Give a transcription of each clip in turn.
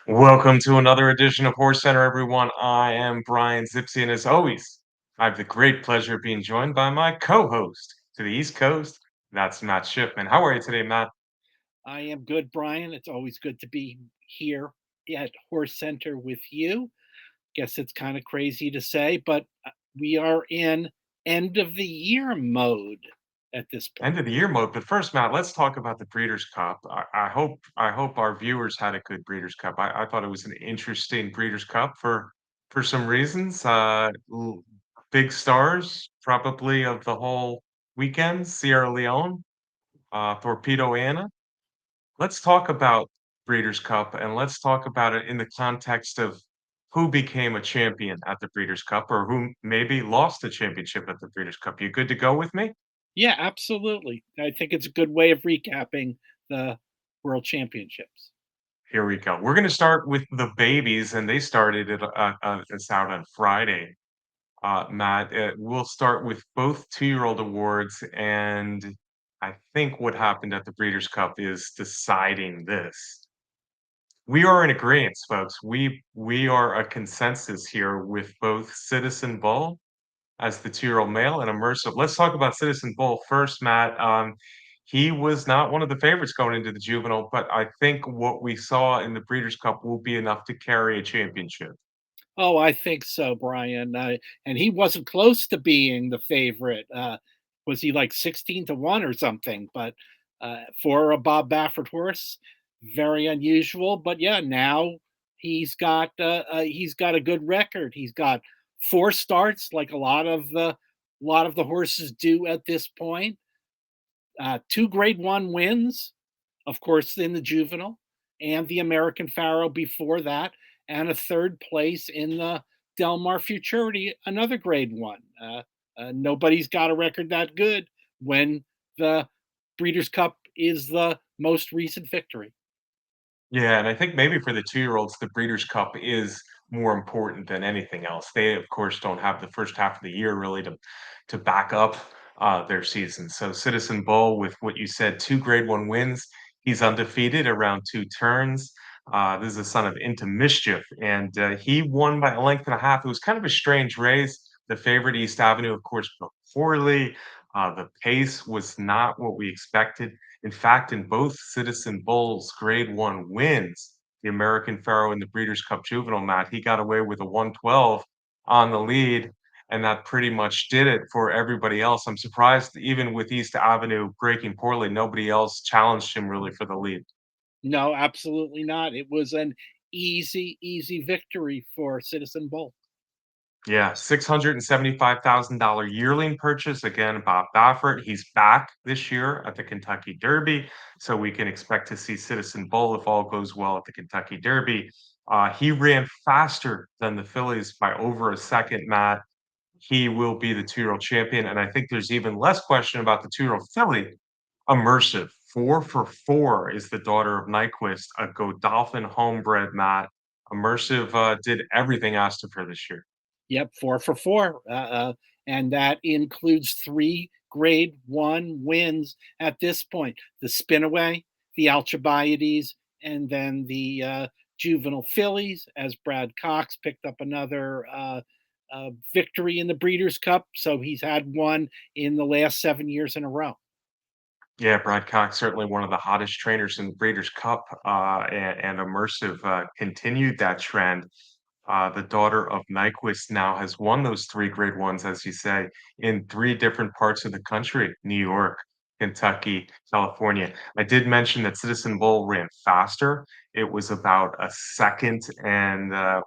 Welcome to another edition of Horse Center, everyone. I am Brian Zipse, and as always, I have the great pleasure of being joined by my co-host to the East Coast. That's Matt Shifman. How are you today, Matt? I am good, Brian. It's always good to be here at Horse Center with you. Guess it's kind of crazy to say, but we are in end of the year mode at this End point. of the year mode, but first, Matt, let's talk about the Breeders' Cup. I hope our viewers had a good Breeders' Cup. I thought it was an interesting Breeders' Cup for some reasons. Big stars, probably of the whole weekend: Sierra Leone, Thorpedo, Let's talk about Breeders' Cup, and let's talk about it in the context of who became a champion at the Breeders' Cup or who maybe lost the championship at the Breeders' Cup. You good to go with me? Yeah, absolutely. I think it's a good way of recapping the World Championships. Here we go. We're gonna start with the babies, and they started it's out on Friday. Matt, we'll start with both two-year-old awards, and I think what happened at the Breeders' Cup is deciding this. We are in agreement, folks. We are a consensus here with both Citizen Bull as the two-year-old male and Immersive. Let's talk about Citizen Bull first, Matt. He was not one of the favorites going into the juvenile, but I think what we saw in the Breeders' Cup will be enough to carry a championship. Oh, I think so, Brian. And he wasn't close to being the favorite. Was he like 16 to 1 or something? But for a Bob Baffert horse, very unusual. But yeah, now he's got a good record. He's got four starts, like a lot of the horses do at this point. Two Grade One wins, of course, in the juvenile, and the American Pharaoh before that, and a third place in the Del Mar Futurity, another Grade One. Nobody's got a record that good when the Breeders' Cup is the most recent victory. Yeah, and I think maybe for the two-year-olds, the Breeders' Cup is more important than anything else. They, of course, don't have the first half of the year really to back up their season. So Citizen Bull, with what you said, two Grade One wins. He's undefeated around two turns. This is a son of Into Mischief, and he won by a length and a half. It was kind of a strange race. The favorite East Avenue, of course, broke poorly. The pace was not what we expected. In fact, in both Citizen Bull's Grade One wins, the American Pharaoh in the Breeders' Cup Juvenile, Matt, he got away with a 112 on the lead, and that pretty much did it for everybody else. I'm surprised even with East Avenue breaking poorly, nobody else challenged him really for the lead. No, absolutely not. It was an easy victory for Citizen Bull. Yeah, $675,000 yearling purchase. Again, Bob Baffert, he's back this year at the Kentucky Derby, so we can expect to see Citizen Bull if all goes well at the Kentucky Derby. He ran faster than the fillies by over a second, Matt. He will be the two-year-old champion, and I think there's even less question about the two-year-old filly, Immersive. 4 for 4 is the daughter of Nyquist, a Godolphin homebred, Matt. Immersive did everything asked of her this year. Yep, 4 for 4, and that includes 3 Grade 1 wins at this point. The Spinaway, the Alcibiades, and then the, Juvenile Fillies, as Brad Cox picked up another, victory in the Breeders' Cup, so he's had 1 in the last 7 years in a row. Yeah, Brad Cox, certainly one of the hottest trainers in the Breeders' Cup, and Immersive continued that trend. The daughter of Nyquist now has won those 3 Grade Ones, as you say, in 3 different parts of the country: New York, Kentucky, California. I did mention that Citizen Bull ran faster. It was about a second and a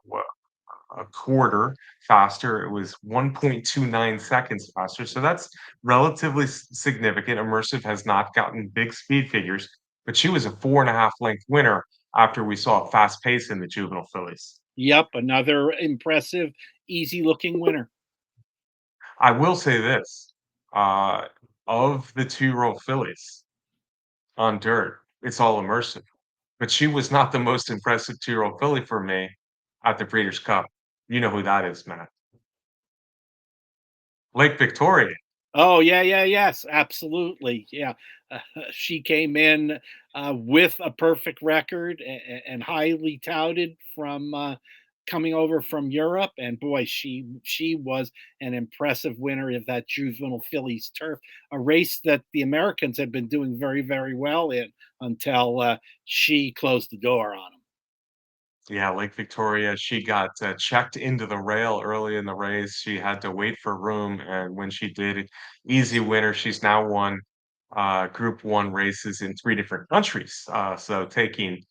quarter faster. It was 1.29 seconds faster. So that's relatively significant. Immersive has not gotten big speed figures, but she was a 4.5 length winner after we saw a fast pace in the juvenile fillies. Yep, another impressive, easy-looking winner. I will say this, uh, of the two-year-old fillies on dirt, it's all Immersive, but she was not the most impressive two-year-old filly for me at the Breeders' Cup. You know who that is, Matt. Lake Victoria. Oh, yeah, yeah, yes, absolutely. Yeah. Uh, she came in with a perfect record and highly touted from coming over from Europe. And boy, she was an impressive winner of that juvenile fillies turf, a race that the Americans had been doing very, very well in until she closed the door on them. Yeah, Lake Victoria, she got, checked into the rail early in the race. She had to wait for room, and when she did, easy winner. She's now won, Group 1 races in 3 different countries, so taking,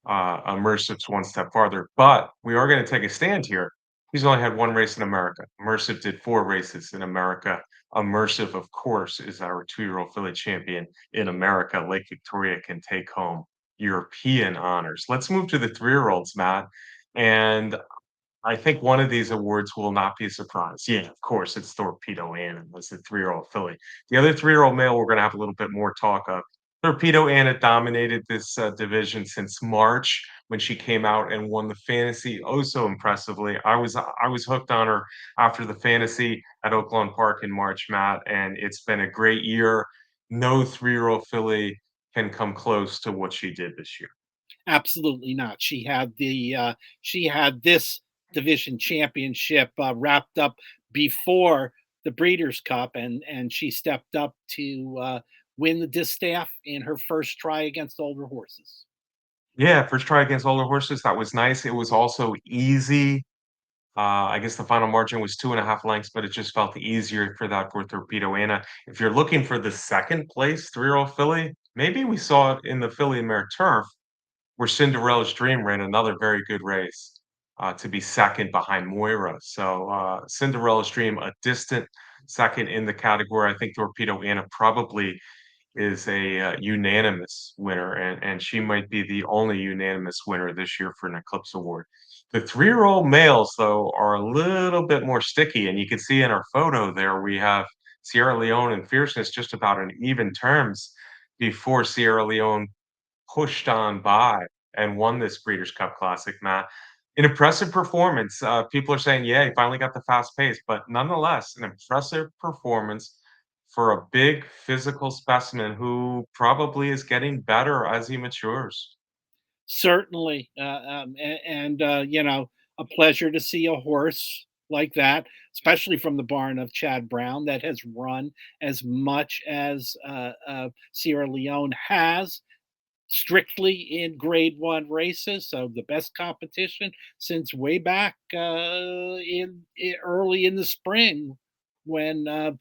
Immersive's one step farther. But we are gonna take a stand here. He's only had 1 race in America. Immersive did 4 races in America. Immersive, of course, is our two-year-old filly champion in America. Lake Victoria can take home European honors. Let's move to the three-year-olds, Matt, and I think one of these awards will not be a surprise. Yeah, of course, it's Thorpedo Anna was the three-year-old filly. The other three-year-old male, we're gonna have a little bit more talk of. Thorpedo Anna dominated this, division since March when she came out and won the Fantasy oh so impressively. I was hooked on her after the Fantasy at Oaklawn Park in March, Matt, and it's been a great year. No three-year-old filly can come close to what she did this year. Absolutely not. She had this division championship wrapped up before the Breeders' Cup, and she stepped up to win the distaff in her first try against older horses. Yeah, first try against older horses, that was nice. It was also easy. I guess the final margin was 2.5 lengths, but it just felt easier for that for Torpedo Anna. If you're looking for the second place three-year-old filly, maybe we saw it in the Filly and Mare Turf, where Cinderella's Dream ran another very good race, to be second behind Moira. So, Cinderella's Dream, a distant second in the category. I think Torpedo Anna probably is a, unanimous winner, and she might be the only unanimous winner this year for an Eclipse Award. The three-year-old males, though, are a little bit more sticky, and you can see in our photo there, we have Sierra Leone and Fierceness just about on even terms before Sierra Leone pushed on by and won this Breeders' Cup Classic, Matt. An impressive performance. People are saying, yeah, he finally got the fast pace, but nonetheless, an impressive performance for a big physical specimen who probably is getting better as he matures. Certainly, you know, a pleasure to see a horse like that, especially from the barn of Chad Brown, that has run as much as Sierra Leone has, strictly in grade one races. So the best competition since way back in early in the spring when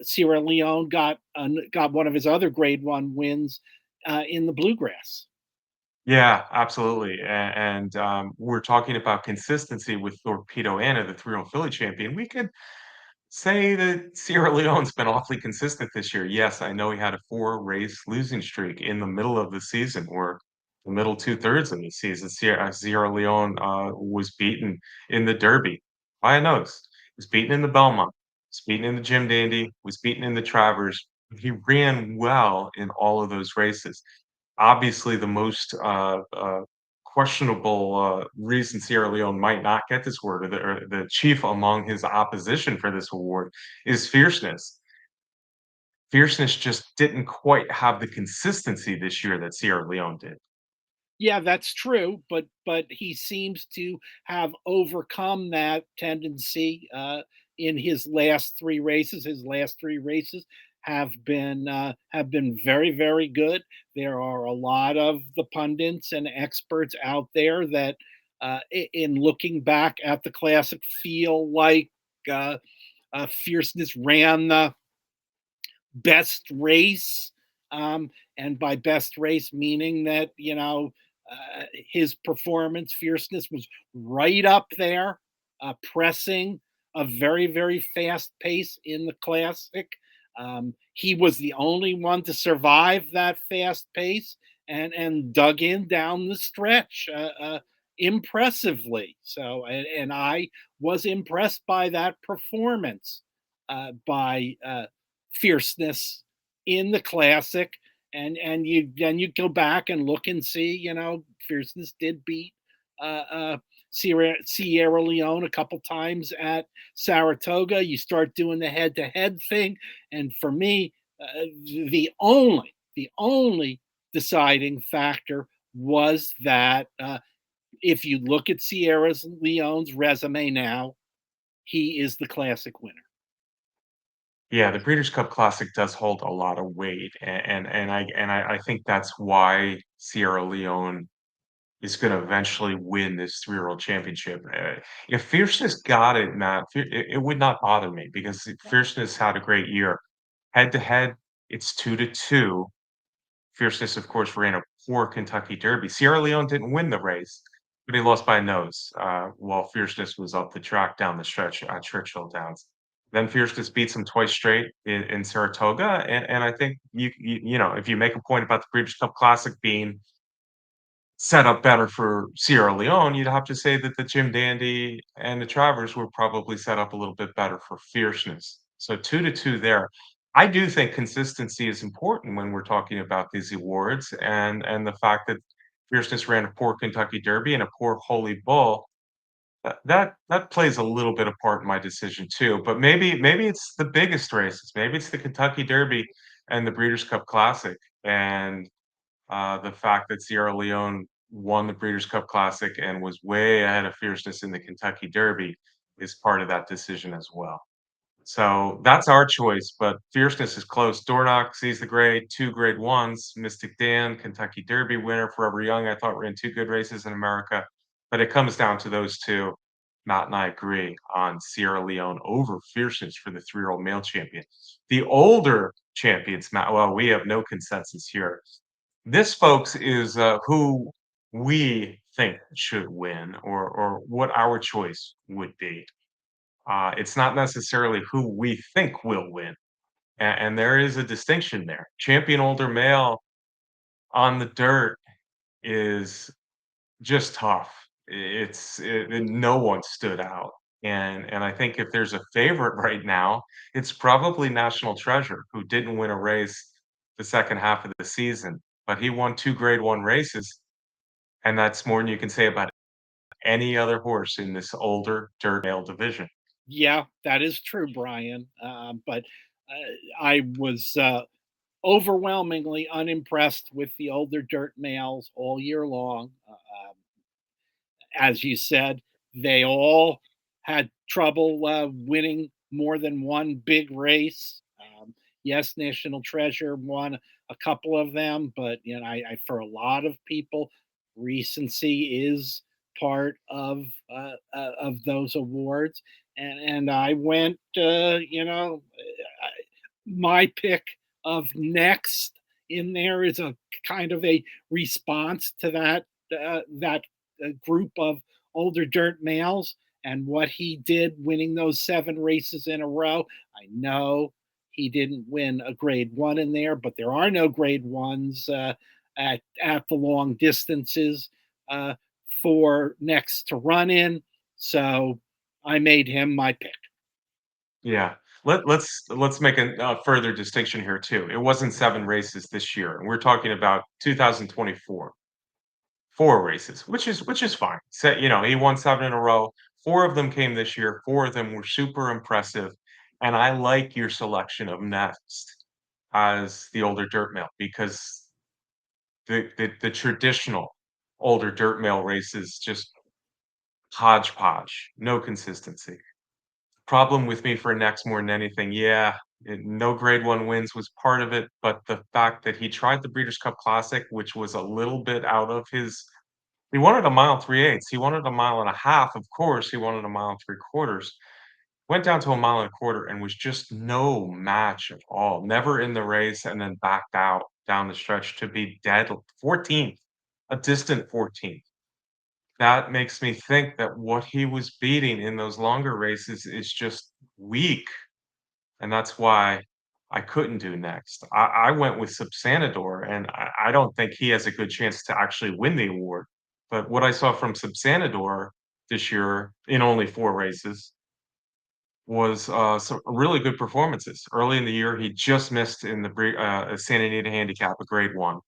Sierra Leone got one of his other grade one wins in the bluegrass. Yeah, absolutely. And we're talking about consistency with Torpedo Anna, the three-year-old Philly champion. We could say that Sierra Leone's been awfully consistent this year. Yes, I know he had a 4-race losing streak in the middle of the season, or the middle 2/3 of the season. Sierra Leone, was beaten in the Derby by a nose. Was beaten in the Belmont, was beaten in the Jim Dandy, was beaten in the Travers. He ran well in all of those races. Obviously, the most, questionable, reason Sierra Leone might not get this award, or the chief among his opposition for this award, is fierceness. Fierceness just didn't quite have the consistency this year that Sierra Leone did. Yeah, that's true, but he seems to have overcome that tendency in his last three races. His last three races have been very, very good. There are a lot of the pundits and experts out there that, in looking back at the classic, feel like fierceness ran the best race. And by best race, meaning that, you know, his performance, fierceness was right up there, pressing a very, very fast pace in the classic. He was the only one to survive that fast pace and dug in down the stretch impressively. So, and I was impressed by that performance by fierceness in the classic. And you then you go back and look and see, you know, fierceness did beat uh, uh, Sierra Leone a couple times at Saratoga. You start doing the head-to-head thing, and for me, the only deciding factor was that if you look at Sierra Leone's resume now, he is the classic winner. Yeah, the Breeders' Cup Classic does hold a lot of weight, and I think that's why Sierra Leone is gonna eventually win this three-year-old championship. If Fierceness got it, Matt, it would not bother me because Fierceness had a great year. Head to head, it's 2-2. Fierceness, of course, ran a poor Kentucky Derby. Sierra Leone didn't win the race, but he lost by a nose, while Fierceness was up the track down the stretch at Churchill Downs. Then Fierceness beats him twice straight in Saratoga, and I think if you make a point about the Breeders' Cup Classic being set up better for Sierra Leone, you'd have to say that the Jim Dandy and the Travers were probably set up a little bit better for Fierceness. So 2-2 there. I do think consistency is important when we're talking about these awards, and the fact that Fierceness ran a poor Kentucky Derby and a poor Holy Bull, that plays a little bit of part in my decision too. But maybe it's the biggest races. Maybe it's the Kentucky Derby and the Breeders' Cup Classic, and the fact that Sierra Leone won the Breeders' Cup Classic and was way ahead of Fierceness in the Kentucky Derby is part of that decision as well. So that's our choice, but Fierceness is close. Dornock sees the grade, 2 Grade 1s. Mystic Dan, Kentucky Derby winner. Forever Young, I thought ran 2 good races in America, but it comes down to those 2. Matt and I agree on Sierra Leone over Fierceness for the three-year-old male champion. The older champions, Matt, well, we have no consensus here. This, folks, is, who we think should win or what our choice would be. It's not necessarily who we think will win, and there is a distinction there. Champion older male on the dirt is just tough. No one stood out, and I think if there's a favorite right now, it's probably National Treasure, who didn't win a race the second half of the season, but he won 2 Grade 1 races, and that's more than you can say about any other horse in this older dirt male division. Yeah, that is true, Brian. But I was overwhelmingly unimpressed with the older dirt males all year long. As you said, they all had trouble winning more than one big race. Yes, National Treasure won a couple of them, but for a lot of people, recency is part of those awards. And I went, my pick of next in there is a kind of a response to that group of older dirt males and what he did winning those 7 races in a row. I know he didn't win a grade 1 in there, but there are no grade 1s at the long distances uh, for next to run in. So I made him my pick. Yeah. Let's make a further distinction here too. It wasn't 7 races this year, and we're talking about 2024. 4 races, which is fine. He won 7 in a row. 4 of them came this year. 4 of them were super impressive, and I like your selection of Next as the older dirt male because the traditional older dirt male races just hodgepodge, no consistency. Problem with me for Next more than anything, yeah, no Grade 1 wins was part of it, but the fact that he tried the Breeders' Cup Classic, which was a little bit out of his. He wanted a mile 3/8. He wanted a mile and a half, of course, he wanted a mile and 3/4. Went down to a mile and a quarter and was just no match at all. Never in the race and then backed out down the stretch to be dead 14th, a distant 14th. That makes me think that what he was beating in those longer races is just weak, and that's why I couldn't do Next. I went with Subsanador, and I don't think he has a good chance to actually win the award, but what I saw from Subsanador this year in only 4 races was, some really good performances. Early in the year, he just missed in the Santa Anita Handicap, a Grade 1,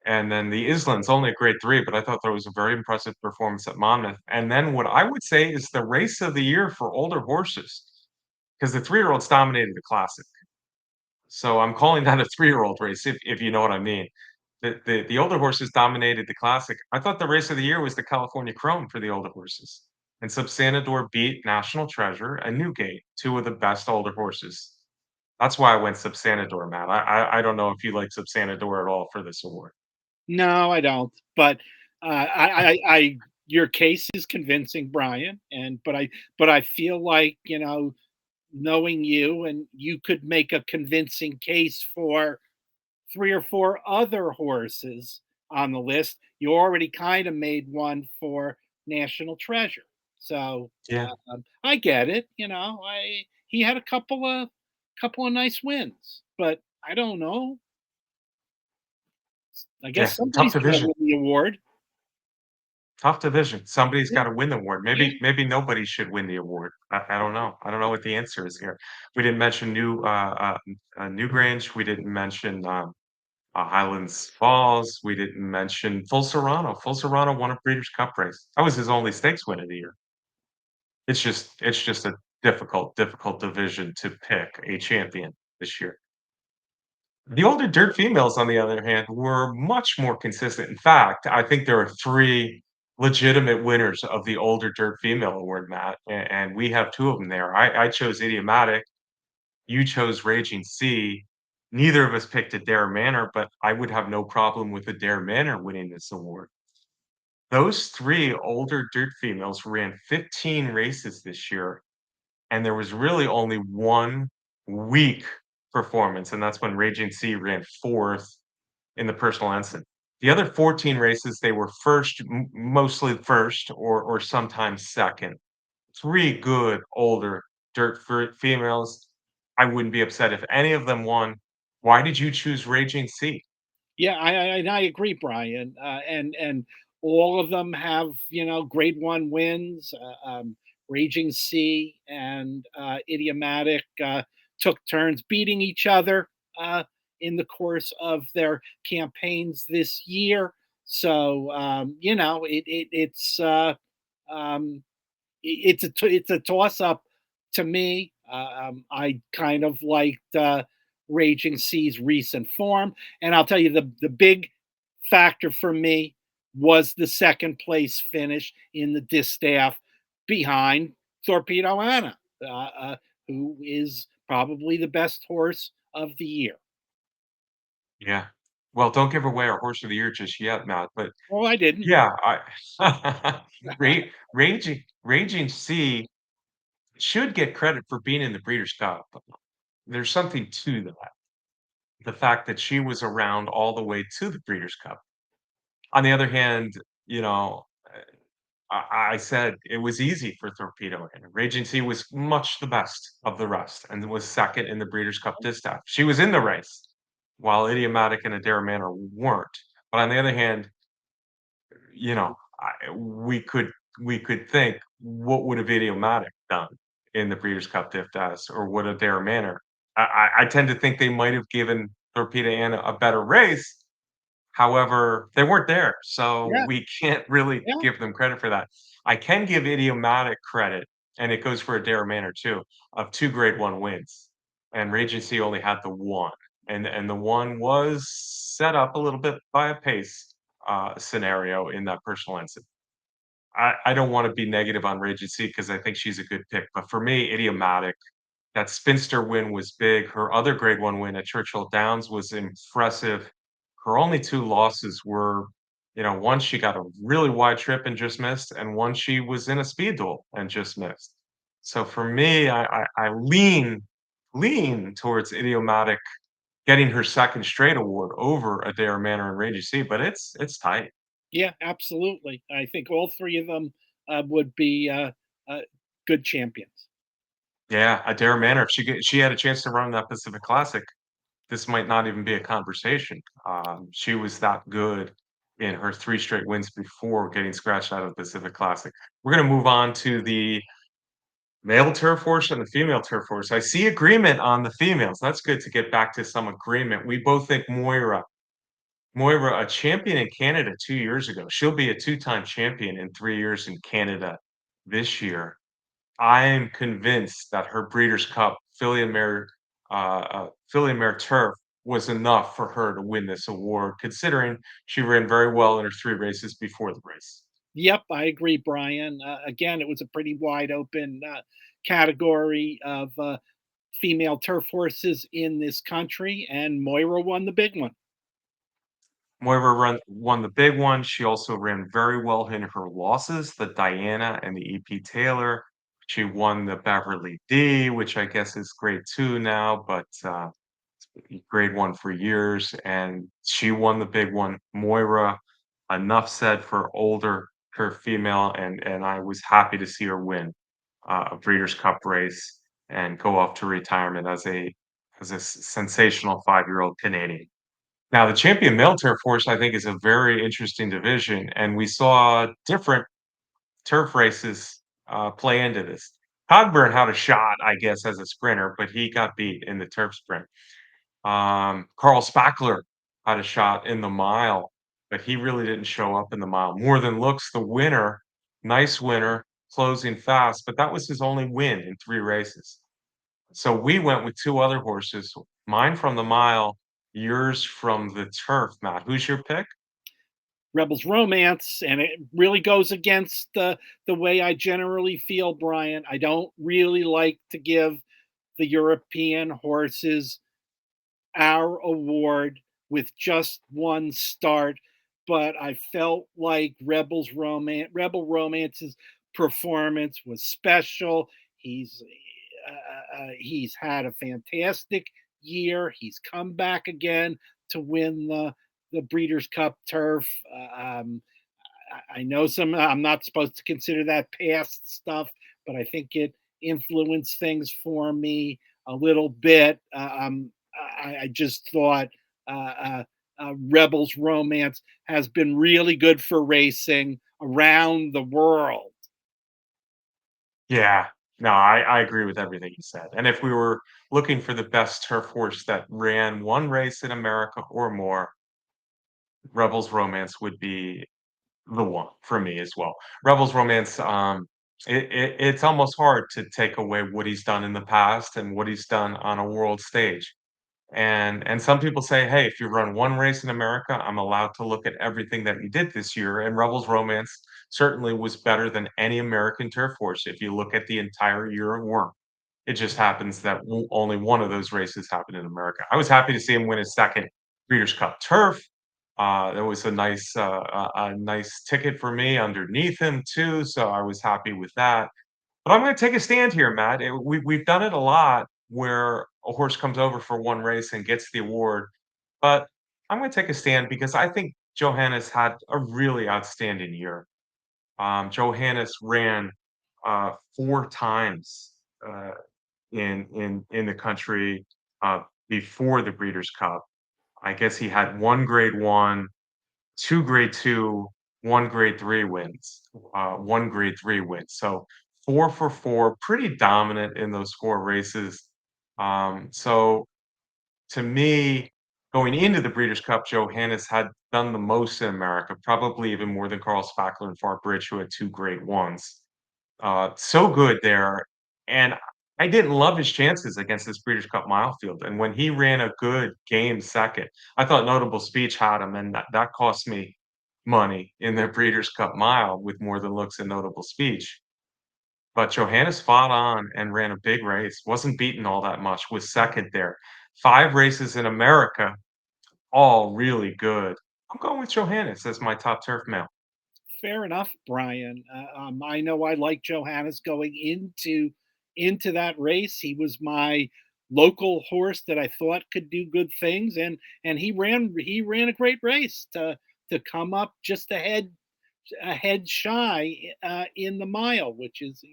and then the Island's only a grade 3, but I thought that was a very impressive performance at Monmouth, and then what I would say is the race of the year for older horses, because the three-year-olds dominated the Classic. So I'm calling that a three-year-old race, if you know what I mean. The older horses dominated the Classic. I thought the race of the year was the California Chrome for the older horses, and Subsanador beat National Treasure and Newgate, 2 of the best older horses. That's why I went Subsanador, Matt. I don't know if you like Subsanador at all for this award. No, I don't. But your case is convincing, Brian. But I feel like knowing you, and you could make a convincing case for three or four other horses on the list. You already kind of made one for National Treasure, so Yeah, I get it. I he had a couple of nice wins, but I don't know. I guess yeah, tough somebody's going to division. win the award. Tough division. Somebody's Yeah, gotta win the award. yeah. Maybe nobody should win the award. I don't know. I don't know what the answer is here. We didn't mention Newgrange. We didn't mention, Highlands Falls. We didn't mention Full Serrano. Full Serrano won a Breeders' Cup race. That was his only stakes win of the year. It's just a difficult division to pick a champion this year. The older dirt females, on the other hand, were much more consistent. In fact, I think there are 3 legitimate winners of the older dirt female award, Matt, and we have 2 of them there. I chose Idiomatic, you chose Raging Sea. Neither of us picked Adair Manor, but I would have no problem with Adair Manor winning this award. Those 3 older dirt females ran 15 races this year, and there was really only 1 weak performance, and that's when Raging Sea ran 4th in the personal ensign. The other 14 races, they were first, mostly first or sometimes second. 3 good older dirt females. I wouldn't be upset if any of them won. Why did you choose Raging Sea? Yeah, I agree, Brian. And all of them have grade one wins. Raging Sea and Idiomatic took turns beating each other in the course of their campaigns this year. So um, it's a toss up to me. I kind of liked Raging Sea's recent form, and I'll tell you the big factor for me was the second place finish in the distaff behind Thorpedo Anna, who is probably the best horse of the year. Yeah. Well, don't give away our horse of the year just yet, Matt, but Oh, I didn't. yeah, I Raging Sea should get credit for being in the Breeders' Cup. There's something to that. The fact that she was around all the way to the Breeders' Cup. On the other hand, you know, I said it was easy for Thorpedo, and Raging Sea was much the best of the rest and was second in the Breeders' Cup Distaff. She was in the race, while Idiomatic and Adair Manor weren't. But on the other hand, you know, we could think, what would have Idiomatic done in the Breeders' Cup Distaffs, or would Adair Manor? I tend to think they might have given Thorpedo Anna a better race. However, they weren't there, so Yeah, we can't really yeah, give them credit for that. I can give Idiomatic credit, and it goes for Adair Manor too, of 2 Grade 1 wins, and Regency only had the 1, and the 1 was set up a little bit by a pace, scenario in that personal incident. I don't wanna be negative on Regency because I think she's a good pick, but for me, Idiomatic, that spinster win was big. Her other Grade 1 win at Churchill Downs was impressive. Her only 2 losses were, one she got a really wide trip and just missed, and one she was in a speed duel and just missed. So for me, I lean towards Idiomatic getting her 2nd straight award over Adair Manor and Raging Sea, but it's tight. yeah, absolutely. I think all three of them would be uh, good champions. Yeah, Adair Manor, if she had a chance to run that Pacific Classic, this might not even be a conversation. She was that good in her 3 straight wins before getting scratched out of the Pacific Classic. We're gonna move on to the male turf horse and the female turf horse. I see agreement on the females. That's good to get back to some agreement. We both think Moira, a champion in Canada 2 years ago. She'll be a two-time champion in 3 years in Canada this year. I am convinced that her Breeders' Cup Filly and Mare Turf was enough for her to win this award, considering she ran very well in her 3 races before the race. Yep, I agree, Brian. Again, it was a pretty wide open category of female turf horses in this country, and Moira won the big one. Moira won the big one. She also ran very well in her losses, the Diana and the EP Taylor. She won the Beverly D, which I guess is grade 2 now, but grade 1 for years, and she won the big one. Moira, enough said for older turf female, and I was happy to see her win a Breeders' Cup race and go off to retirement as a sensational 5-year-old Canadian. Now, the champion male turf horse, I think, is a very interesting division, and we saw different turf races play into this. Cogburn had a shot, I guess, as a sprinter, but he got beat in the turf sprint. Carl Spackler had a shot in the mile, but he really didn't show up in the mile. More Than Looks, the winner, nice winner, closing fast, but that was his only win in 3 races. So we went with 2 other horses, mine from the mile, yours from the turf, Matt. Who's your pick? Rebels Romance, and it really goes against the way I generally feel, Brian. I don't really like to give the European horses our award with just one start, but I felt like Rebel Romance's performance was special. He's had a fantastic year. He's come back again to win the Breeders' Cup Turf. I know some. I'm not supposed to consider that past stuff, but I think it influenced things for me a little bit. I just thought Rebels Romance has been really good for racing around the world. Yeah. No, I agree with everything you said, and if we were looking for the best turf horse that ran 1 race in America or more, Rebels Romance would be the one for me as well. Rebels Romance, it's almost hard to take away what he's done in the past and what he's done on a world stage. And some people say, "Hey, if you run 1 race in America, I'm allowed to look at everything that you did this year," and Rebels Romance certainly was better than any American turf horse if you look at the entire year of work. It just happens that only 1 of those races happened in America. I was happy to see him win his 2nd Breeders' Cup Turf. That was a nice ticket for me underneath him too, so I was happy with that. But I'm gonna take a stand here, Matt. We've done it a lot where a horse comes over for 1 race and gets the award, but I'm gonna take a stand because I think Johannes had a really outstanding year. Johannes ran 4 times in the country before the Breeders' Cup. I guess he had 1 grade 1, 2 grade 2, 1 grade 3 wins, 1 grade 3 win. So 4 for 4, pretty dominant in those 4 races. So to me, going into the Breeders' Cup, Johannes had done the most in America, probably even more than Carl Spackler and Fart Bridge, who had 2 grade 1s. So good there, and I didn't love his chances against this Breeders' Cup mile field, and when he ran a good game second, I thought Notable Speech had him, and that cost me money in the Breeders' Cup mile with More Than Looks and Notable Speech. But Johannes fought on and ran a big race, wasn't beaten all that much, was second there. 5 races in America, all really good. I'm going with Johannes as my top turf male. Fair enough, Brian. I know I like Johannes going into that race. He was my local horse that I thought could do good things, and he ran a great race to come up just ahead shy in the mile, which is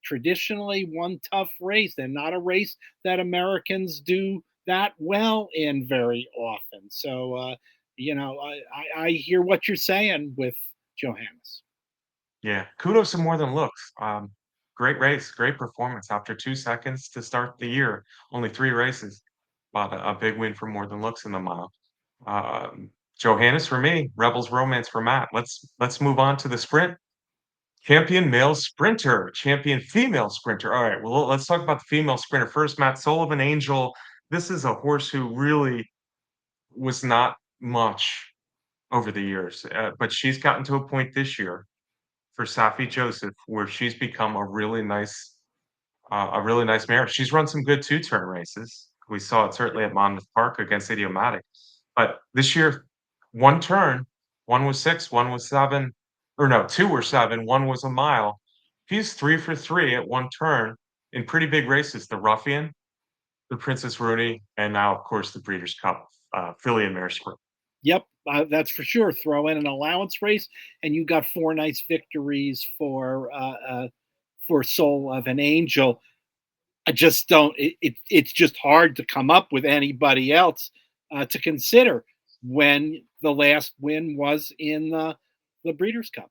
traditionally one tough race and not a race that Americans do that well in very often. So I hear what you're saying with Johannes. Yeah, kudos to More Than Looks. Great race, great performance after 2 seconds to start the year, only 3 races, but a big win for More Than Looks in the mile. Johannes for me, Rebels Romance for Matt. Let's move on to the sprint. Champion male sprinter, champion female sprinter. All right, well, let's talk about the female sprinter first. Matt Sullivan Angel. This is a horse who really was not much over the years, but she's gotten to a point this year for Safi Joseph where she's become a really nice mare. She's run some good two-turn races. We saw it certainly at Monmouth Park against Idiomatic. But this year, 1 turn, 1 was 6, 1 was 7, or no, 2 were 7, 1 was a mile. He's 3 for 3 at 1 turn in pretty big races, the Ruffian, the Princess Rooney, and now, of course, the Breeders' Cup, filly and mare sprint. Yep, that's for sure. Throw in an allowance race, and you got four nice victories for Soul of an Angel. I just don't. It's just hard to come up with anybody else to consider when the last win was in the Breeders' Cup.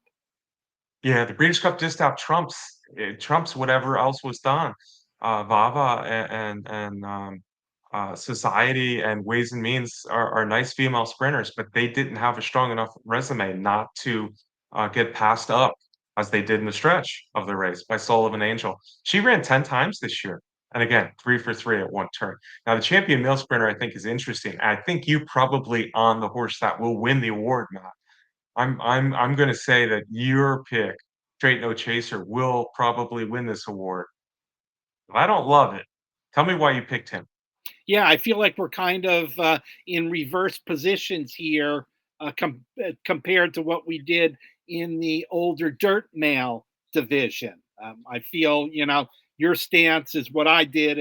Yeah, the Breeders' Cup just out trumps whatever else was done. Vava and Society and Ways and Means are nice female sprinters, but they didn't have a strong enough resume not to, get passed up as they did in the stretch of the race by Soul of an Angel. She ran 10 times this year, and again, 3 for 3 at 1 turn. Now, the champion male sprinter, I think, is interesting. I think you probably on the horse that will win the award, Matt. I'm gonna say that your pick, Straight No Chaser, will probably win this award. I don't love it. Tell me why you picked him. Yeah, I feel like we're kind of in reverse positions here compared to what we did in the older dirt mail division. I feel, your stance is what I did,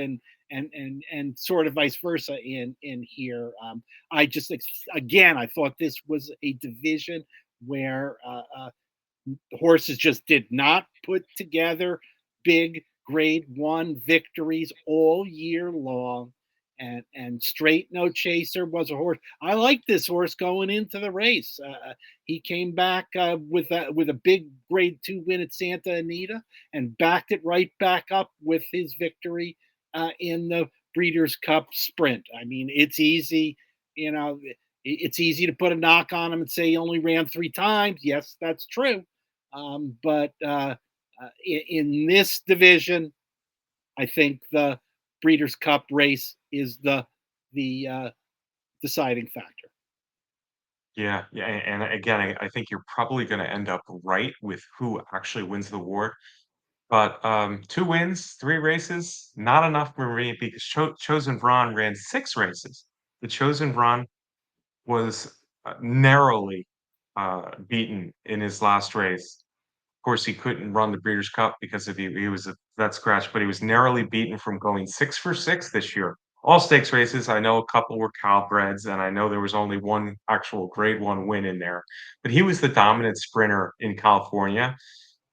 and sort of vice versa in here. I just again, I thought this was a division where the horses just did not put together big grade one victories all year long. And straight no chaser was a horse. I like this horse going into the race. He came back with a big grade two win at Santa Anita and backed it right back up with his victory in the Breeders' Cup Sprint. I mean, it's easy, you know, it's easy to put a knock on him and say he only ran three times. Yes, that's true. But in this division, I think the Breeders' Cup race is the deciding factor. Yeah, yeah, and again, I think you're probably gonna end up right with who actually wins the award, but, 2 wins, 3 races, not enough for me because Chosen Vron ran 6 races. The Chosen Vron was, narrowly, beaten in his last race. Course, he couldn't run the Breeders' Cup because he was a vet scratch, but he was narrowly beaten from going 6 for 6 this year. All stakes races, I know a couple were Calbreds, and I know there was only 1 actual Grade 1 win in there, but he was the dominant sprinter in California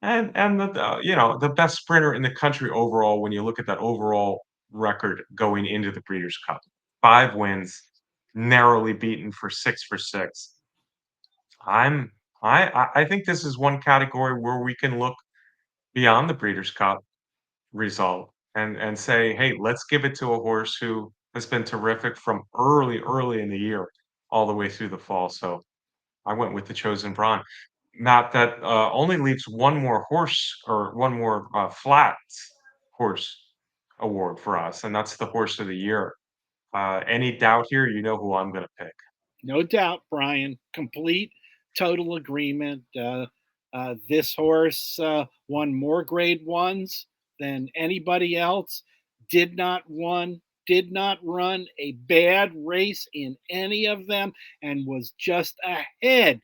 and the best sprinter in the country overall when you look at that overall record going into the Breeders' Cup. 5 wins, narrowly beaten for 6 for 6. I'm I think this is one category where we can look beyond the Breeders' Cup result and say, "Hey, let's give it to a horse who has been terrific from early in the year all the way through the fall." So, I went with the Chosen Brawn. Not that, only leaves one more horse or one more, flat horse award for us, and that's the Horse of the Year. Any doubt here, you know who I'm gonna pick. No doubt, Brian. Complete, total agreement. This horse won more grade ones than anybody else. Did not run a bad race in any of them, and was just ahead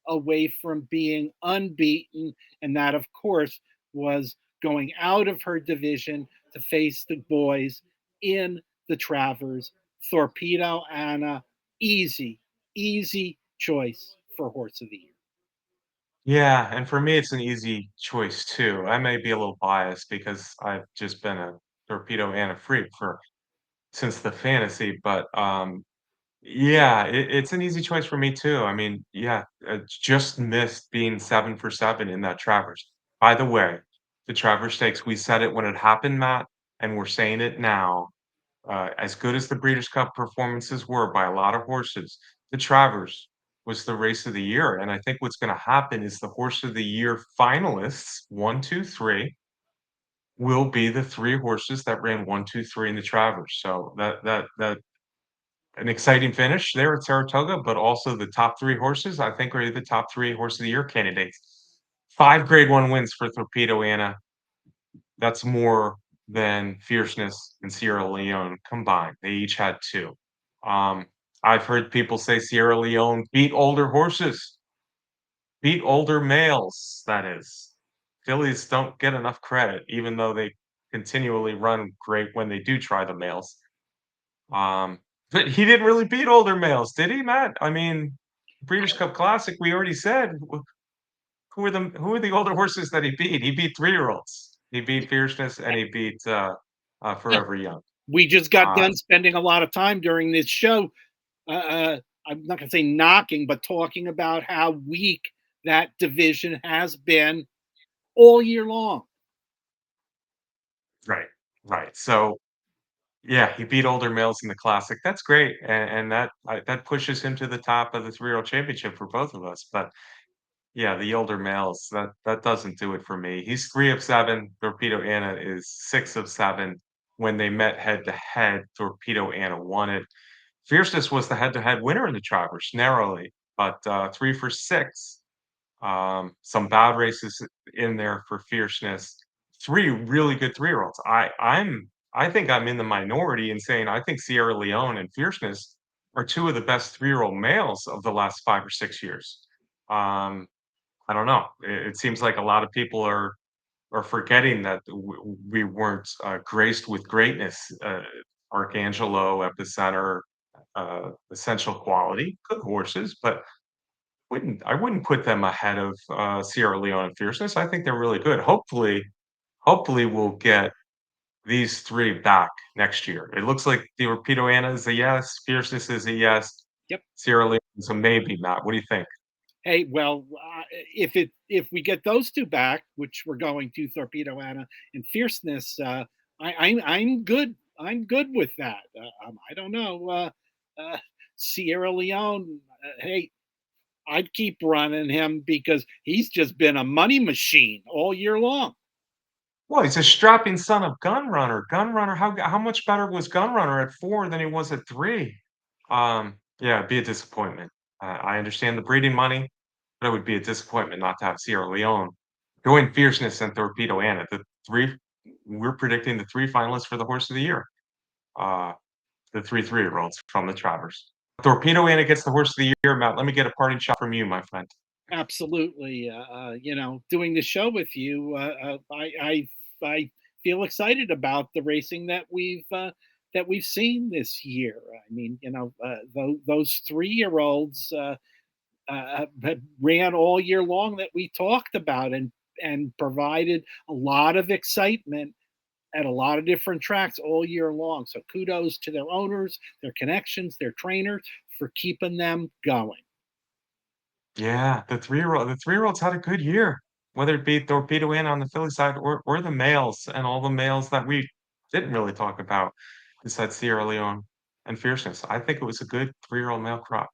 away from being unbeaten. And that, of course, was going out of her division to face the boys in the Travers. Thorpedo Anna, easy, easy choice for Horse of the Year. Yeah, and for me, it's an easy choice too. I may be a little biased because I've just been a Torpedo and a freak for since the fantasy, but yeah, it's an easy choice for me too. I mean, yeah, just missed being 7 for 7 in that Travers. By the way, the Travers Stakes, we said it when it happened, Matt, and we're saying it now. As good as the Breeders' Cup performances were by a lot of horses, the Travers was the race of the year, and I think what's gonna happen is the horse of the year finalists, 1, 2, 3, will be the 3 horses that ran 1, 2, 3 in the Travers. So that an exciting finish there at Saratoga, but also the top 3 horses, I think are the top 3 horse of the year candidates. 5 Grade 1 wins for Thorpedo Anna. That's more than Fierceness and Sierra Leone combined. They each had 2. Um, I've heard people say Sierra Leone beat older horses, beat older males, that is. Fillies don't get enough credit, even though they continually run great when they do try the males. Um, but he didn't really beat older males, did he, Matt? I mean, Breeders' Cup Classic, we already said, who are the older horses that he beat? He beat 3-year-olds. He beat Fierceness and he beat, Forever Young. We just got Uh, done spending a lot of time during this show. I'm not going to say knocking, but talking about how weak that division has been all year long. right, right. So, yeah, he beat older males in the Classic. That's great, and that pushes him to the top of the 3-year-old championship for both of us, but yeah, the older males, that doesn't do it for me. He's 3 of 7, Torpedo Anna is 6 of 7. When they met head to head, Torpedo Anna won it. Fierceness was the head-to-head winner in the Travers, narrowly, but, 3 for 6. Some bad races in there for Fierceness. 3 really good 3-year-olds. I think I'm in the minority in saying I think Sierra Leone and Fierceness are 2 of the best 3-year-old males of the last 5 or 6 years. Um, I don't know. It seems like a lot of people are forgetting that we weren't, graced with greatness. Arcangelo, Epicenter, Essential Quality, good horses, but I wouldn't put them ahead of, Sierra Leone and Fierceness. I think they're really good. Hopefully, we'll get these 3 back next year. It looks like the Torpedo Anna is a yes, Fierceness is a yes, Yep. Sierra Leone is a maybe, Matt. What do you think? Hey, well, if we get those two back, which we're going to, Torpedo Anna and Fierceness, I'm good. I'm good with that. I don't know. Uh, Sierra Leone. Hey, I'd keep running him because he's just been a money machine all year long. Well, he's a strapping son of Gunrunner. Gunrunner, how much better was Gunrunner at 4 than he was at 3? Yeah, it'd be a disappointment. I understand the breeding money, but it would be a disappointment not to have Sierra Leone join Fierceness and Torpedo Anna. The 3 we're predicting the 3 finalists for the Horse of the Year, uh, the 3 3-year-olds from the Travers. Torpedo Anna gets the Horse of the Year, Matt. Let me get a parting shot from you, my friend. Absolutely. Doing the show with you, I feel excited about the racing that we've seen this year. I mean, those 3-year-olds that ran all year long that we talked about and provided a lot of excitement at a lot of different tracks all year long. So kudos to their owners, their connections, their trainers for keeping them going. Yeah, the 3-year-olds had a good year, whether it be Torpedo in on the Philly side or the males and all the males that we didn't really talk about besides Sierra Leone and Fierceness. I think it was a good 3-year-old male crop.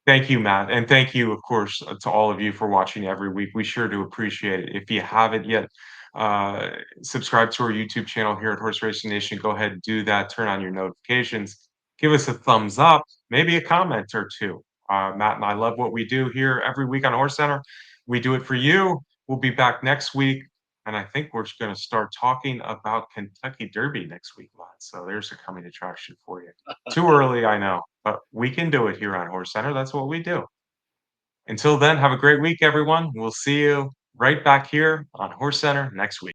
Thank you, Matt, and thank you, of course, to all of you for watching every week. We sure do appreciate it. If you haven't yet, uh, subscribe to our YouTube channel here at Horse Racing Nation, go ahead and do that. Turn on your notifications. Give us a thumbs up, maybe a comment or 2. Matt and I love what we do here every week on HorseCenter. We do it for you. We'll be back next week, and I think we're going to start talking about Kentucky Derby next week, Matt. So there's a coming attraction for you. Too early, I know, but we can do it here on HorseCenter. That's what we do. Until then, have a great week, everyone. We'll see you right back here on HorseCenter next week.